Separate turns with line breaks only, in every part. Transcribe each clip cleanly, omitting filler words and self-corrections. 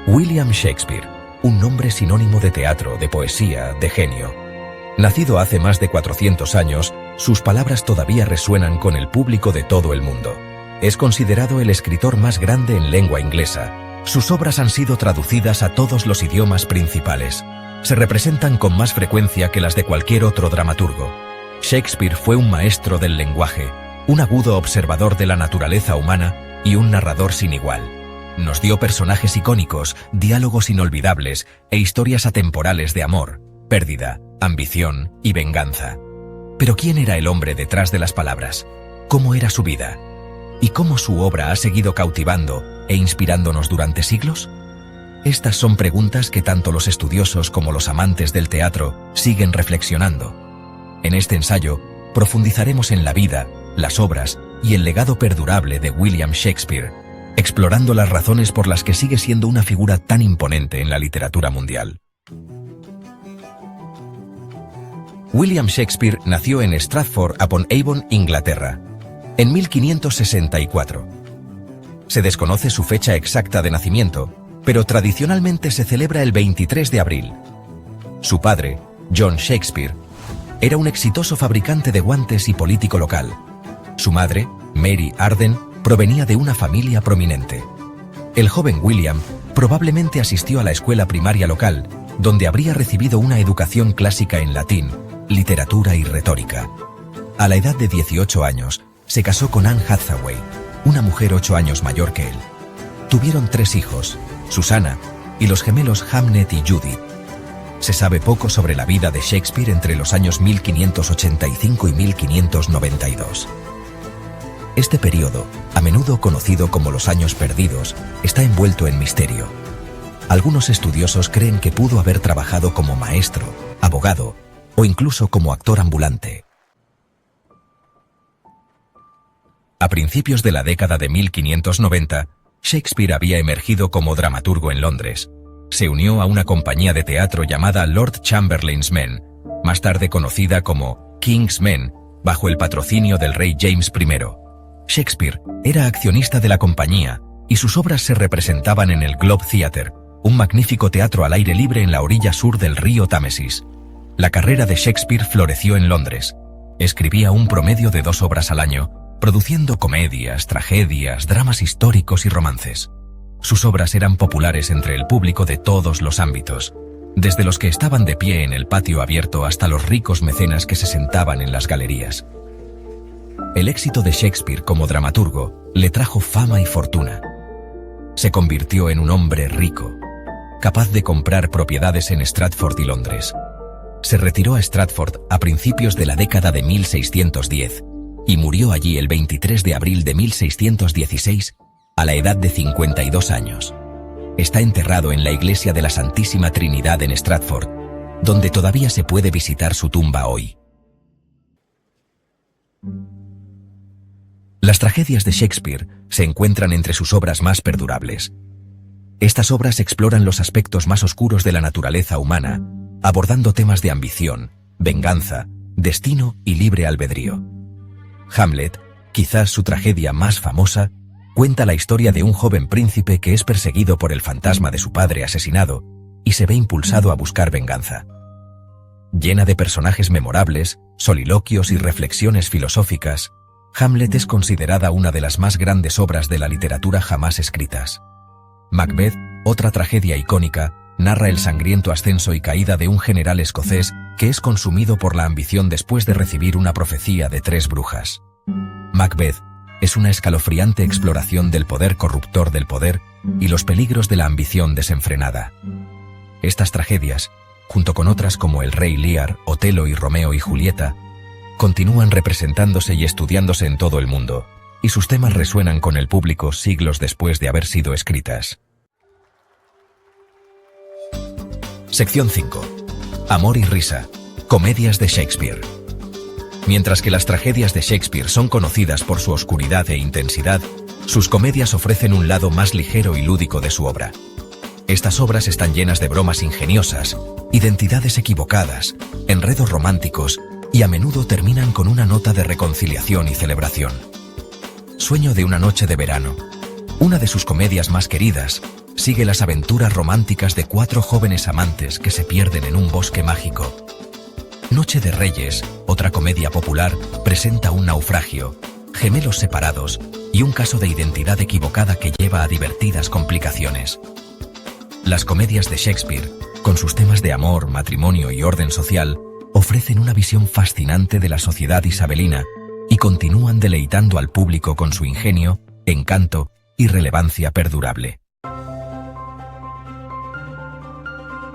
William Shakespeare, un nombre sinónimo de teatro, de poesía, de genio. Nacido hace más de 400 años, sus palabras todavía resuenan con el público de todo el mundo. Es considerado el escritor más grande en lengua inglesa. Sus obras han sido traducidas a todos los idiomas principales. Se representan con más frecuencia que las de cualquier otro dramaturgo. Shakespeare fue un maestro del lenguaje, un agudo observador de la naturaleza humana y un narrador sin igual. Nos dio personajes icónicos, diálogos inolvidables e historias atemporales de amor, pérdida, ambición y venganza. Pero ¿quién era el hombre detrás de las palabras? ¿Cómo era su vida? ¿Y cómo su obra ha seguido cautivando e inspirándonos durante siglos? Estas son preguntas que tanto los estudiosos como los amantes del teatro siguen reflexionando. En este ensayo, profundizaremos en la vida, las obras y el legado perdurable de William Shakespeare, explorando las razones por las que sigue siendo una figura tan imponente en la literatura mundial. William Shakespeare nació en Stratford-upon-Avon, Inglaterra, en 1564. Se desconoce su fecha exacta de nacimiento, pero tradicionalmente se celebra el 23 de abril. Su padre, John Shakespeare, era un exitoso fabricante de guantes y político local. Su madre, Mary Arden, provenía de una familia prominente. El joven William probablemente asistió a la escuela primaria local, donde habría recibido una educación clásica en latín, literatura y retórica. A la edad de 18 años, se casó con Anne Hathaway, una mujer 8 años mayor que él. Tuvieron 3 hijos, Susana y los gemelos Hamnet y Judith. Se sabe poco sobre la vida de Shakespeare entre los años 1585 y 1592. Este periodo, a menudo conocido como los años perdidos, está envuelto en misterio. Algunos estudiosos creen que pudo haber trabajado como maestro, abogado o incluso como actor ambulante. A principios de la década de 1590, Shakespeare había emergido como dramaturgo en Londres. Se unió a una compañía de teatro llamada Lord Chamberlain's Men, más tarde conocida como King's Men, bajo el patrocinio del rey James I. Shakespeare era accionista de la compañía y sus obras se representaban en el Globe Theatre, un magnífico teatro al aire libre en la orilla sur del río Támesis. La carrera de Shakespeare floreció en Londres. Escribía un promedio de 2 obras al año, produciendo comedias, tragedias, dramas históricos y romances. Sus obras eran populares entre el público de todos los ámbitos, desde los que estaban de pie en el patio abierto hasta los ricos mecenas que se sentaban en las galerías. El éxito de Shakespeare como dramaturgo le trajo fama y fortuna. Se convirtió en un hombre rico, capaz de comprar propiedades en Stratford y Londres. Se retiró a Stratford a principios de la década de 1610 y murió allí el 23 de abril de 1616 a la edad de 52 años. Está enterrado en la iglesia de la Santísima Trinidad en Stratford, donde todavía se puede visitar su tumba hoy. Las tragedias de Shakespeare se encuentran entre sus obras más perdurables. Estas obras exploran los aspectos más oscuros de la naturaleza humana, abordando temas de ambición, venganza, destino y libre albedrío. Hamlet, quizás su tragedia más famosa, cuenta la historia de un joven príncipe que es perseguido por el fantasma de su padre asesinado y se ve impulsado a buscar venganza. Llena de personajes memorables, soliloquios y reflexiones filosóficas, Hamlet es considerada una de las más grandes obras de la literatura jamás escritas. Macbeth, otra tragedia icónica, narra el sangriento ascenso y caída de un general escocés que es consumido por la ambición después de recibir una profecía de 3 brujas. Macbeth es una escalofriante exploración del poder corruptor del poder y los peligros de la ambición desenfrenada. Estas tragedias, junto con otras como El Rey Lear, Otelo y Romeo y Julieta, continúan representándose y estudiándose en todo el mundo, y sus temas resuenan con el público siglos después de haber sido escritas. Sección 5. Amor y risa. Comedias de Shakespeare. Mientras que las tragedias de Shakespeare son conocidas por su oscuridad e intensidad, sus comedias ofrecen un lado más ligero y lúdico de su obra. Estas obras están llenas de bromas ingeniosas, identidades equivocadas, enredos románticos y a menudo terminan con una nota de reconciliación y celebración. Sueño de una noche de verano, una de sus comedias más queridas, sigue las aventuras románticas de 4 jóvenes amantes que se pierden en un bosque mágico. Noche de Reyes, otra comedia popular, presenta un naufragio, gemelos separados y un caso de identidad equivocada que lleva a divertidas complicaciones. Las comedias de Shakespeare, con sus temas de amor, matrimonio y orden social, ofrecen una visión fascinante de la sociedad isabelina y continúan deleitando al público con su ingenio, encanto y relevancia perdurable.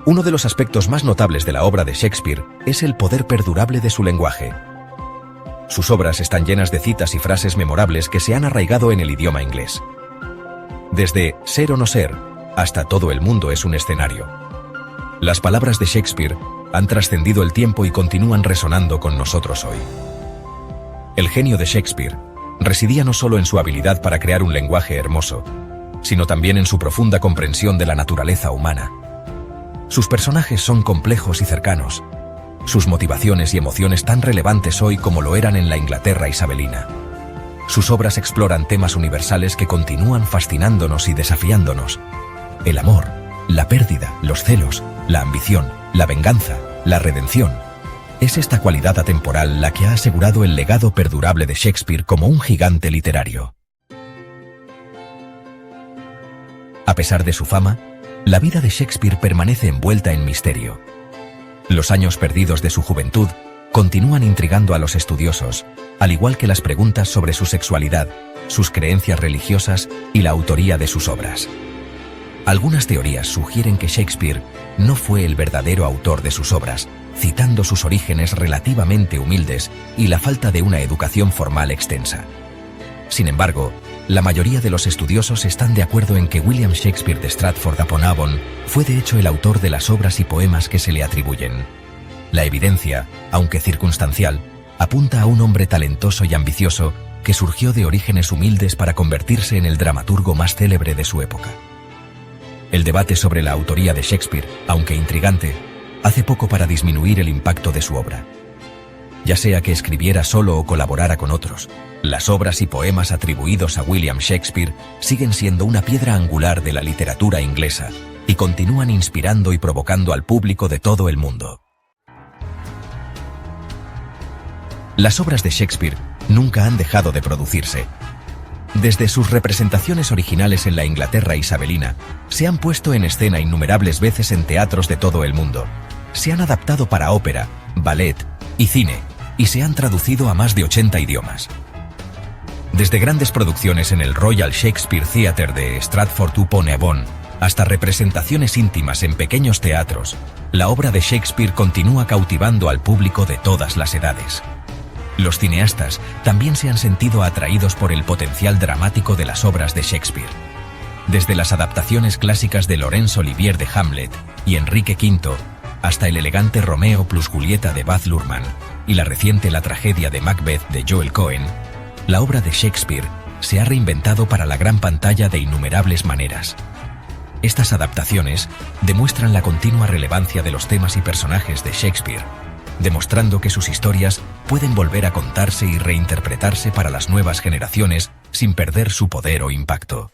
Uno de los aspectos más notables de la obra de Shakespeare es el poder perdurable de su lenguaje. Sus obras están llenas de citas y frases memorables que se han arraigado en el idioma inglés. Desde ser o no ser, hasta todo el mundo es un escenario. Las palabras de Shakespeare han trascendido el tiempo y continúan resonando con nosotros hoy. El genio de Shakespeare residía no solo en su habilidad para crear un lenguaje hermoso, sino también en su profunda comprensión de la naturaleza humana. Sus personajes son complejos y cercanos, sus motivaciones y emociones tan relevantes hoy como lo eran en la Inglaterra isabelina. Sus obras exploran temas universales que continúan fascinándonos y desafiándonos. El amor, la pérdida, los celos, la ambición, la venganza, la redención. Es esta cualidad atemporal la que ha asegurado el legado perdurable de Shakespeare como un gigante literario. A pesar de su fama, la vida de Shakespeare permanece envuelta en misterio. Los años perdidos de su juventud continúan intrigando a los estudiosos, al igual que las preguntas sobre su sexualidad, sus creencias religiosas y la autoría de sus obras. Algunas teorías sugieren que Shakespeare no fue el verdadero autor de sus obras, citando sus orígenes relativamente humildes y la falta de una educación formal extensa. Sin embargo, la mayoría de los estudiosos están de acuerdo en que William Shakespeare de Stratford-upon-Avon fue de hecho el autor de las obras y poemas que se le atribuyen. La evidencia, aunque circunstancial, apunta a un hombre talentoso y ambicioso que surgió de orígenes humildes para convertirse en el dramaturgo más célebre de su época. El debate sobre la autoría de Shakespeare, aunque intrigante, hace poco para disminuir el impacto de su obra. Ya sea que escribiera solo o colaborara con otros, las obras y poemas atribuidos a William Shakespeare siguen siendo una piedra angular de la literatura inglesa y continúan inspirando y provocando al público de todo el mundo. Las obras de Shakespeare nunca han dejado de producirse. Desde sus representaciones originales en la Inglaterra isabelina, se han puesto en escena innumerables veces en teatros de todo el mundo. Se han adaptado para ópera, ballet y cine, y se han traducido a más de 80 idiomas. Desde grandes producciones en el Royal Shakespeare Theatre de Stratford-upon-Avon hasta representaciones íntimas en pequeños teatros, la obra de Shakespeare continúa cautivando al público de todas las edades. Los cineastas también se han sentido atraídos por el potencial dramático de las obras de Shakespeare. Desde las adaptaciones clásicas de Laurence Olivier de Hamlet y Enrique V, hasta el elegante Romeo plus Julieta de Baz Luhrmann y la reciente La tragedia de Macbeth de Joel Cohen, la obra de Shakespeare se ha reinventado para la gran pantalla de innumerables maneras. Estas adaptaciones demuestran la continua relevancia de los temas y personajes de Shakespeare, demostrando que sus historias pueden volver a contarse y reinterpretarse para las nuevas generaciones sin perder su poder o impacto.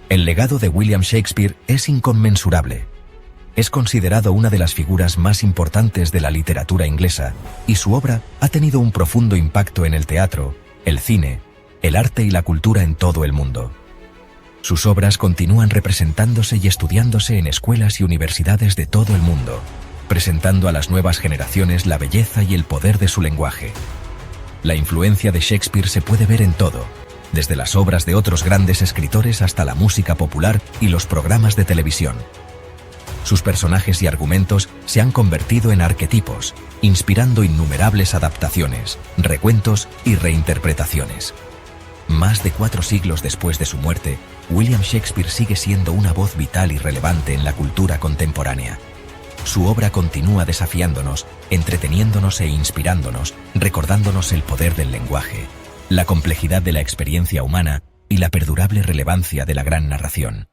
El legado de William Shakespeare es inconmensurable. Es considerado una de las figuras más importantes de la literatura inglesa y su obra ha tenido un profundo impacto en el teatro, el cine, el arte y la cultura en todo el mundo. Sus obras continúan representándose y estudiándose en escuelas y universidades de todo el mundo, presentando a las nuevas generaciones la belleza y el poder de su lenguaje. La influencia de Shakespeare se puede ver en todo, desde las obras de otros grandes escritores hasta la música popular y los programas de televisión. Sus personajes y argumentos se han convertido en arquetipos, inspirando innumerables adaptaciones, recuentos y reinterpretaciones. Más de 4 siglos después de su muerte, William Shakespeare sigue siendo una voz vital y relevante en la cultura contemporánea. Su obra continúa desafiándonos, entreteniéndonos e inspirándonos, recordándonos el poder del lenguaje, la complejidad de la experiencia humana y la perdurable relevancia de la gran narración.